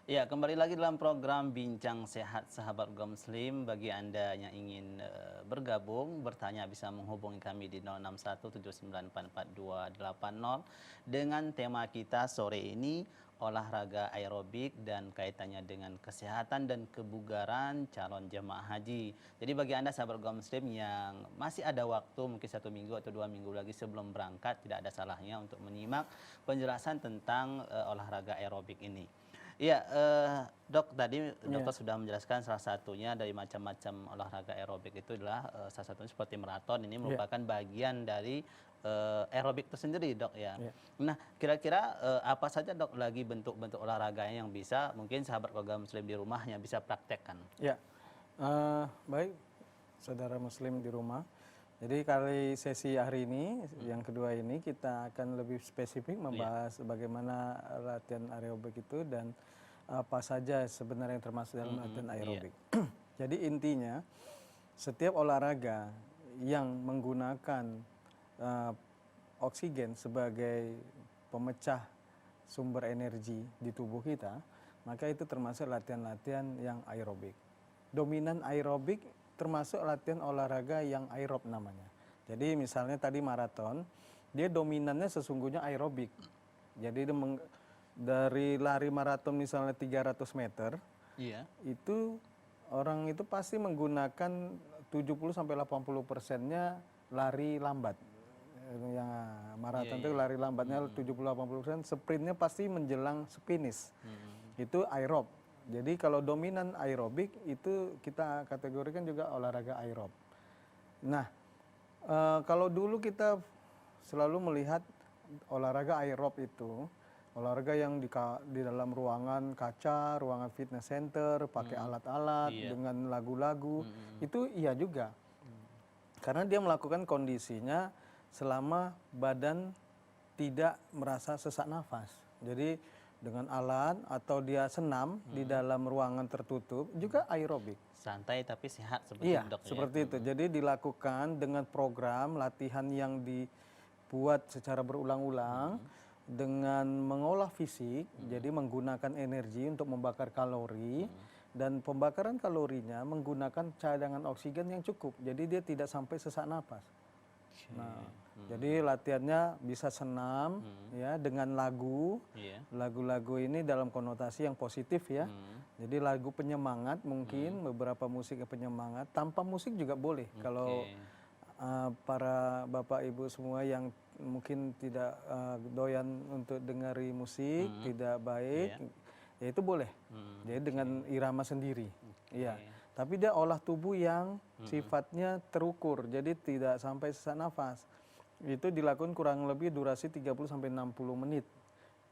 Ya, kembali lagi dalam program Bincang Sehat Sahabat Gom Muslim. Bagi Anda yang ingin bergabung, bertanya bisa menghubungi kami di 06179442280 dengan tema kita sore ini olahraga aerobik dan kaitannya dengan kesehatan dan kebugaran calon jemaah haji. Jadi bagi Anda sahabat Gom Muslim yang masih ada waktu mungkin 1 minggu atau 2 minggu lagi sebelum berangkat, tidak ada salahnya untuk menyimak penjelasan tentang olahraga aerobik ini. Iya, Dok, tadi Iya, dokter sudah menjelaskan salah satunya dari macam-macam olahraga aerobik itu adalah salah satunya seperti maraton ini iya, merupakan bagian dari aerobik itu sendiri, Dok ya. iya, Nah, kira-kira apa saja, Dok, lagi bentuk-bentuk olahraganya yang bisa mungkin sahabat keluarga muslim di rumahnya bisa praktekkan? iya. Baik, saudara Muslim di rumah. Jadi kali sesi hari ini, yang kedua ini kita akan lebih spesifik Iya. membahas bagaimana latihan aerobik itu dan apa saja sebenarnya yang termasuk dalam latihan Iya. aerobik. Jadi intinya setiap olahraga yang menggunakan eh, oksigen sebagai pemecah sumber energi di tubuh kita, maka itu termasuk latihan-latihan yang aerobik. Dominan aerobik termasuk latihan olahraga yang aerob namanya. Jadi misalnya tadi maraton, dia dominannya sesungguhnya aerobik. Jadi dari lari maraton misalnya 300 meter, Iya. itu orang itu pasti menggunakan 70 sampai 80%-nya lari lambat. Yang Iya, maraton itu iya. lari lambatnya 70-80%, sprintnya pasti menjelang finish. Itu aerob. Jadi kalau dominan aerobik itu kita kategorikan juga olahraga aerob. Nah, kalau dulu kita selalu melihat olahraga aerob itu olahraga yang di dalam ruangan kaca, ruangan fitness center, pakai alat-alat Iya. dengan lagu-lagu, itu iya juga. Karena dia melakukan kondisinya selama badan tidak merasa sesak nafas. Jadi dengan alat atau dia senam di dalam ruangan tertutup juga aerobik. Santai tapi sehat seperti itu, Iya, Dok ya. seperti itu. Jadi dilakukan dengan program latihan yang dibuat secara berulang-ulang dengan mengolah fisik, jadi menggunakan energi untuk membakar kalori dan pembakaran kalorinya menggunakan cadangan oksigen yang cukup. Jadi dia tidak sampai sesak napas. Nah, jadi latihannya bisa senam ya dengan lagu. Iya. Lagu-lagu ini dalam konotasi yang positif ya. Jadi lagu penyemangat mungkin beberapa musik penyemangat, tanpa musik juga boleh. Kalau Oke. para Bapak Ibu semua yang mungkin tidak doyan untuk dengari musik, tidak baik, Iya. ya itu boleh. Jadi dengan irama sendiri. Iya. Tapi dia olah tubuh yang sifatnya terukur, jadi tidak sampai sesak nafas. Itu dilakukan kurang lebih durasi 30 sampai 60 menit.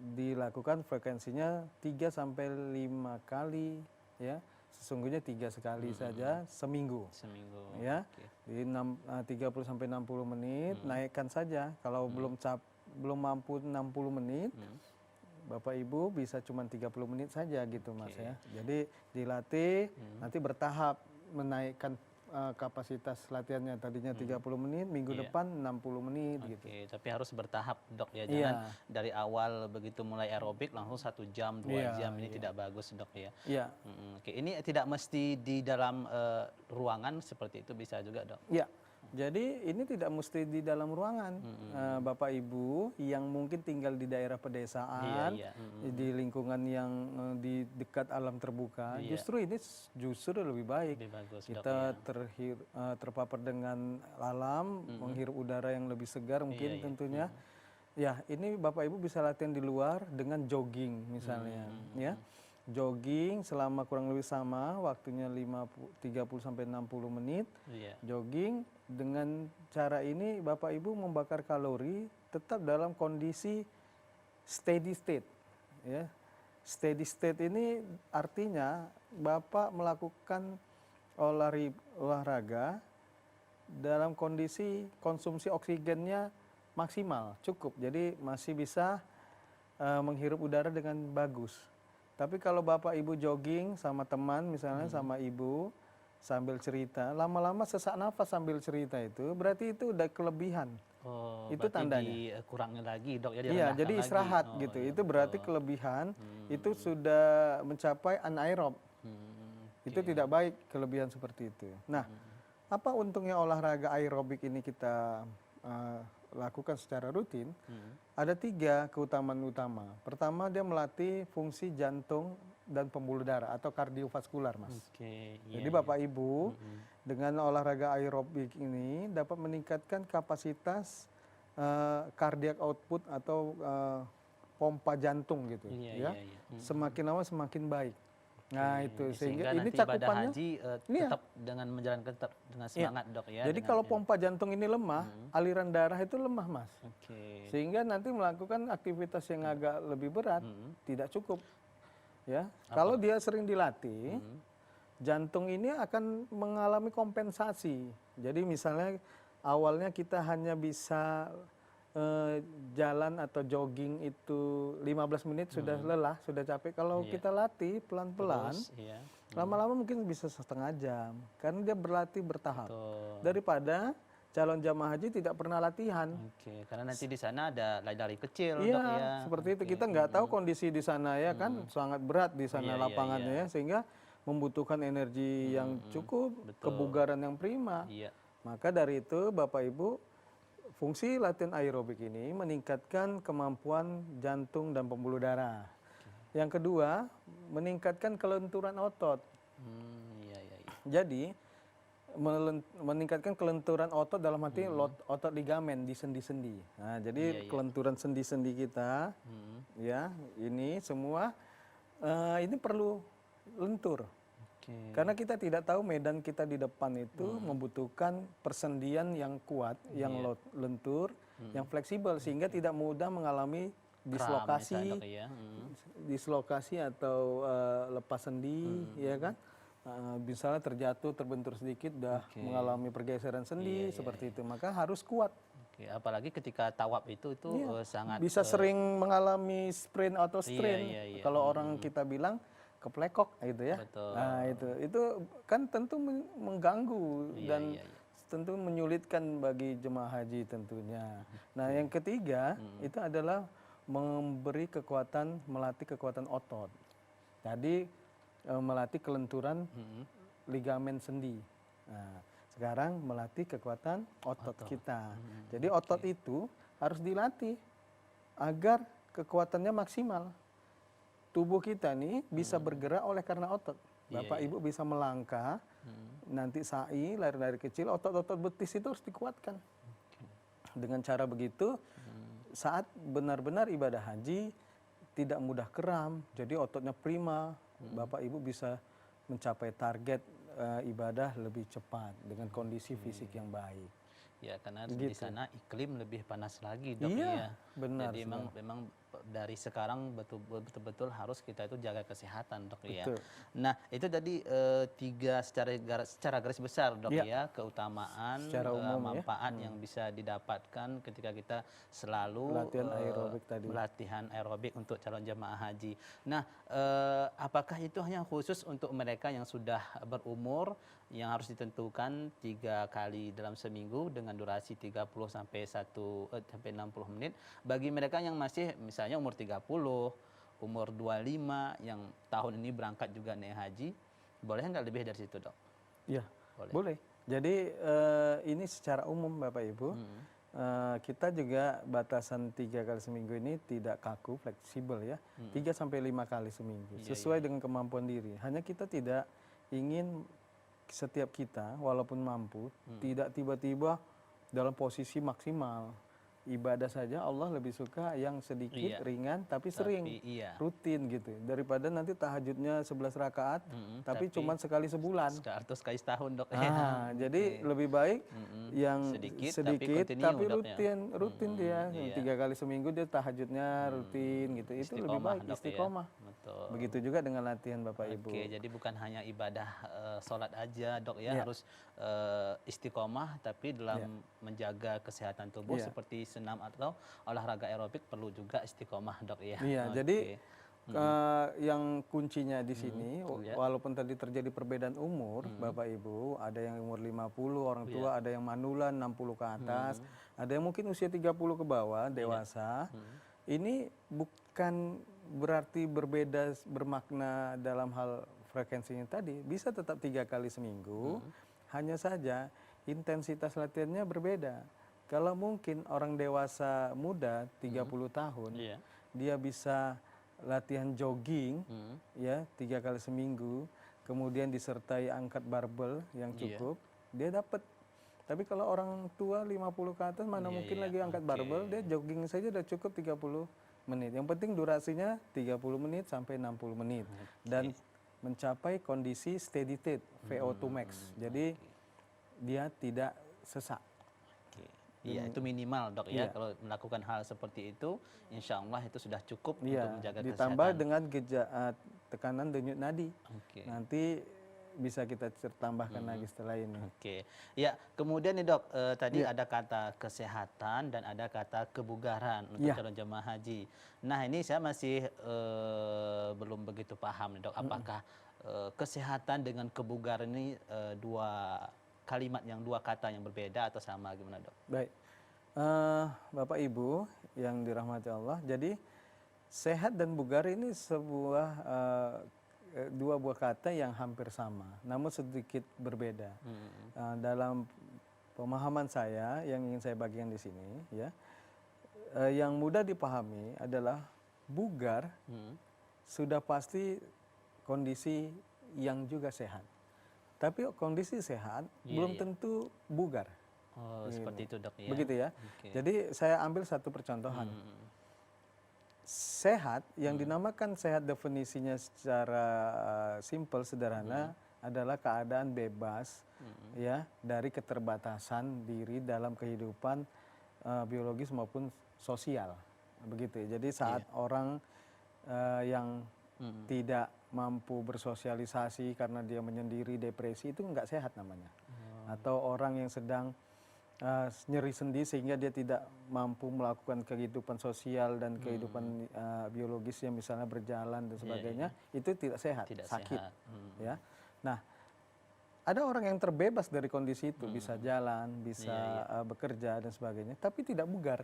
Dilakukan frekuensinya 3 sampai 5 kali ya. Sesungguhnya 3 sekali saja seminggu. Seminggu. Ya. Oke. Di 30 sampai 60 menit naikkan saja. Kalau belum mampu 60 menit, Bapak Ibu bisa cuma 30 menit saja gitu Mas Oke. ya. Jadi dilatih nanti bertahap menaikkan kapasitas latihannya tadinya 30 menit, minggu Iya. depan 60 menit gitu. Oke, tapi harus bertahap, Dok ya. Jangan Iya, dari awal begitu mulai aerobik langsung 1 jam, 2 jam, iya, ini iya. tidak bagus, Dok ya. Iya. Oke, ini tidak mesti di dalam ruangan seperti itu bisa juga, Dok. Iya. Jadi ini tidak mesti di dalam ruangan. Bapak Ibu yang mungkin tinggal di daerah Iya, pedesaan, iya. di lingkungan yang di dekat alam terbuka, Iya. justru ini justru lebih baik. Lebih bagus, Dok Kita ya. terpapar dengan alam, menghirup udara yang lebih segar mungkin Iya. tentunya. Ya, ini Bapak Ibu bisa latihan di luar dengan jogging misalnya, ya. Jogging selama kurang lebih sama, waktunya 30 sampai 60 menit. Iya. Jogging dengan cara ini Bapak Ibu membakar kalori tetap dalam kondisi steady state, ya. Steady state ini artinya Bapak melakukan olahraga dalam kondisi konsumsi oksigennya maksimal, cukup. Jadi masih bisa menghirup udara dengan bagus. Tapi kalau Bapak Ibu jogging sama teman misalnya sama Ibu sambil cerita, lama-lama sesak nafas sambil cerita itu berarti itu udah kelebihan. Oh, Itu berarti tandanya. dikurangi lagi dok ya, Iya, direndahkan jadi lagi. istirahat Oh gitu. iya Itu berarti betul. kelebihan itu Hmm, sudah mencapai anaerob. Itu oke. tidak baik kelebihan seperti itu. Nah, apa untungnya olahraga aerobik ini kita eh, lakukan secara rutin? Hmm, Ada 3 keutamaan utama. Pertama, dia melatih fungsi jantung dan pembuluh darah atau kardiovaskular, Mas. oke, iya Jadi iya. Bapak Ibu, dengan olahraga aerobik ini dapat meningkatkan kapasitas cardiac output atau pompa jantung gitu Iya ya. iya iya. Semakin lama semakin baik. Nah, itu Oke, sehingga sehingga ini nanti ibadah cakupannya. haji Iya. tetap dengan menjalankan tetap dengan Iya. semangat dok ya, Jadi dengan kalau pompa jantung ini lemah, aliran darah itu lemah, Mas. oke. Sehingga nanti melakukan aktivitas yang agak lebih berat tidak cukup ya. Kalau dia sering dilatih, jantung ini akan mengalami kompensasi. Jadi misalnya awalnya kita hanya bisa jalan atau jogging itu 15 menit sudah lelah, sudah capek. Kalau Iya. kita latih pelan-pelan, Terus iya. lama-lama mungkin bisa setengah jam. Karena dia berlatih bertahap. Betul. Daripada calon jamaah haji tidak pernah latihan. Oke, karena nanti di sana ada dari kecil dok Iya, ya. seperti itu. Oke. Kita nggak tahu kondisi di sana ya kan, sangat berat di sana Iya, iya, lapangannya iya. ya, sehingga membutuhkan energi yang cukup, Betul. kebugaran yang prima. Iya. Maka dari itu Bapak Ibu, fungsi latihan aerobik ini meningkatkan kemampuan jantung dan pembuluh darah. Yang kedua, meningkatkan kelenturan otot. Iya iya iya. Jadi meningkatkan kelenturan otot dalam arti otot ligamen di sendi-sendi. Nah, jadi kelenturan sendi-sendi kita, ya ini semua ini perlu lentur. Oke. Karena kita tidak tahu medan kita di depan itu membutuhkan persendian yang kuat, yang lentur, yang fleksibel sehingga tidak mudah mengalami Kram misalnya, dislokasi, dok ya. dislokasi atau lepas sendi, ya kan? Misalnya terjatuh, terbentur sedikit, dah mengalami pergeseran sendi seperti itu. Maka harus kuat. Oke, apalagi ketika tawaf itu sangat Bisa sering mengalami sprain atau strain. iya, iya. Kalau orang kita bilang keplekok gitu ya. Betul. Nah, itu kan tentu mengganggu dan iya, iya. tentu menyulitkan bagi jemaah haji tentunya. Nah, yang ketiga itu adalah melatih kekuatan otot. Jadi melatih kelenturan ligamen sendi. Nah, sekarang melatih kekuatan otot kita. Jadi otot itu harus dilatih agar kekuatannya maksimal. Tubuh kita nih bisa bergerak oleh karena otot. Bapak Ibu bisa melangkah, nanti sa'i, lari dari kecil, otot-otot betis itu harus dikuatkan. Dengan cara begitu, saat benar-benar ibadah haji, tidak mudah kram, jadi ototnya prima, Bapak Ibu bisa mencapai target ibadah lebih cepat dengan kondisi fisik yang baik. Ya, karena di sana iklim lebih panas lagi dok Iya, ya. benar. Jadi memang dari sekarang betul-betul harus kita itu jaga kesehatan dok ya. Betul. Nah itu tadi 3 secara garis besar dok ya, keutamaan, Secara umum manfaat yang bisa didapatkan ketika kita selalu latihan aerobik untuk calon jemaah haji. Nah apakah itu hanya khusus untuk mereka yang sudah berumur, yang harus ditentukan 3 kali dalam seminggu dengan durasi 30 sampai 60 menit. Bagi mereka yang masih misalnya umur 30, umur 25 yang tahun ini berangkat juga naik haji, boleh nggak lebih dari situ dok? Iya, boleh. Jadi ini secara umum Bapak Ibu, kita juga batasan 3 kali seminggu ini tidak kaku, fleksibel ya. 3 sampai 5 kali seminggu, sesuai dengan kemampuan diri. Hanya kita tidak ingin setiap kita walaupun mampu tidak tiba-tiba dalam posisi maksimal. Ibadah saja Allah lebih suka yang sedikit, ringan tapi sering, rutin gitu. Daripada nanti tahajudnya 11 rakaat tapi cuma sekali sebulan. Atau sekali setahun dok. Jadi lebih baik yang sedikit tapi rutin dia. Iya. 3 kali seminggu dia tahajudnya rutin gitu. Itu lebih baik, istiqomah. Betul. Begitu juga dengan latihan Bapak Ibu. Oke, jadi bukan hanya ibadah sholat aja dok ya, harus istiqomah tapi dalam menjaga kesehatan tubuh seperti senam atau olahraga aerobik perlu juga istiqomah dok ya. Iya, jadi yang kuncinya di sini, Iya. walaupun tadi terjadi perbedaan umur, Bapak Ibu, ada yang umur 50 orang tua, ada yang mandulan 60 ke atas, ada yang mungkin usia 30 ke bawah, dewasa. Ini bukan berarti berbeda bermakna dalam hal frekuensinya tadi, bisa tetap 3 kali seminggu, hanya saja intensitas latihannya berbeda. Kalau mungkin orang dewasa muda 30 tahun, Iya. dia bisa latihan jogging ya 3 kali seminggu, kemudian disertai angkat barbel yang cukup, dia dapat. Tapi kalau orang tua 50 ke atas mana mungkin lagi angkat barbel, dia jogging saja udah cukup 30 menit. Yang penting durasinya 30 menit sampai 60 menit dan mencapai kondisi steady state VO2 max. Jadi dia tidak sesak. Iya, itu minimal dok ya. Kalau melakukan hal seperti itu, insya Allah itu sudah cukup untuk menjaga ditambah kesehatan. dengan tekanan denyut nadi. Oke. Nanti bisa kita tambahkan lagi setelah ini. Oke, ya kemudian nih dok, tadi ada kata kesehatan dan ada kata kebugaran untuk calon jemaah haji. Nah ini saya masih belum begitu paham nih dok, apakah kesehatan dengan kebugaran ini dua kalimat yang dua kata yang berbeda atau sama gimana dok? Baik, Bapak Ibu yang dirahmati Allah, jadi sehat dan bugar ini sebuah dua buah kata yang hampir sama, namun sedikit berbeda. Dalam pemahaman saya yang ingin saya bagikan di sini, ya, yang mudah dipahami adalah bugar sudah pasti kondisi yang juga sehat. Tapi kondisi sehat belum tentu bugar. Oh, seperti itu dok ya. Begitu ya. Jadi saya ambil satu percontohan. Sehat yang dinamakan sehat definisinya secara simpel sederhana adalah keadaan bebas ya dari keterbatasan diri dalam kehidupan biologis maupun sosial. Begitu ya. Jadi saat orang yang tidak mampu bersosialisasi karena dia menyendiri, depresi, itu nggak sehat namanya. Atau orang yang sedang nyeri sendi sehingga dia tidak mampu melakukan kehidupan sosial dan kehidupan biologisnya, misalnya berjalan dan sebagainya, itu tidak sehat, sakit. Ya. Nah, ada orang yang terbebas dari kondisi itu, bisa jalan, bisa bekerja dan sebagainya, tapi tidak bugar.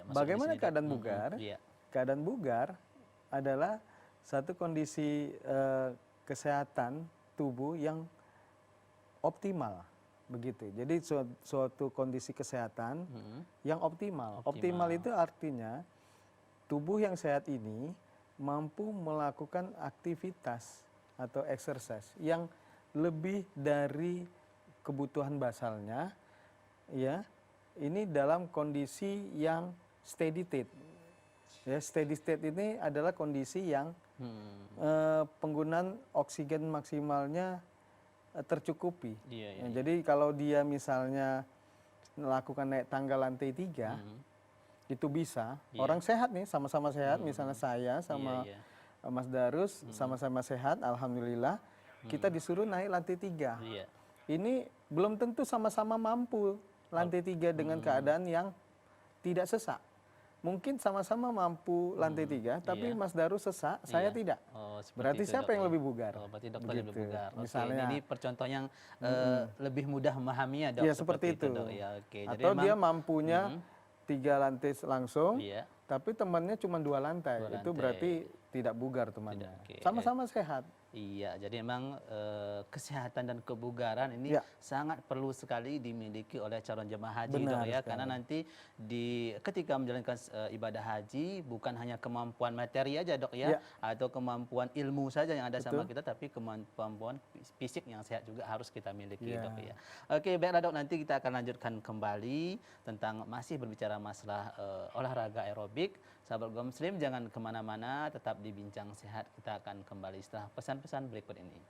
Bagaimana keadaan bugar? Keadaan bugar adalah satu kondisi kesehatan tubuh yang optimal, begitu. Jadi suatu kondisi kesehatan yang optimal. Optimal itu artinya tubuh yang sehat ini mampu melakukan aktivitas atau exercise yang lebih dari kebutuhan basalnya, ya. Ini dalam kondisi yang steady state. Ya, steady state ini adalah kondisi yang penggunaan oksigen maksimalnya tercukupi. Jadi kalau dia misalnya melakukan naik tangga lantai 3, itu bisa. Orang sehat nih, sama-sama sehat, misalnya saya sama Mas Darus sama-sama sehat, alhamdulillah. Kita disuruh naik lantai 3. Ini belum tentu sama-sama mampu lantai 3 dengan keadaan yang tidak sesak. Mungkin sama-sama mampu lantai 3, tapi Mas Darus sesak, saya tidak. Berarti siapa yang lebih bugar? Berarti dokter yang lebih bugar. Misalnya, ini percontohan yang lebih mudah memahami ya dok. Ya seperti itu. Dok. Ya, atau jadi dia mampunya 3 lantai langsung, tapi temannya cuma 2 lantai. Itu berarti tidak bugar temannya. Sama-sama sehat. Iya, jadi memang kesehatan dan kebugaran ini sangat perlu sekali dimiliki oleh calon jemaah haji, dok ya. Karena nanti ketika menjalankan ibadah haji bukan hanya kemampuan materi aja dok ya, atau kemampuan ilmu saja yang ada sama kita, tapi kemampuan fisik yang sehat juga harus kita miliki, dok ya. Oke, baiklah dok, nanti kita akan lanjutkan kembali tentang masih berbicara masalah olahraga aerobik. Sahabat Muslim, jangan kemana-mana, tetap di Bincang Sehat. Kita akan kembali setelah pesan-pesan berikut ini.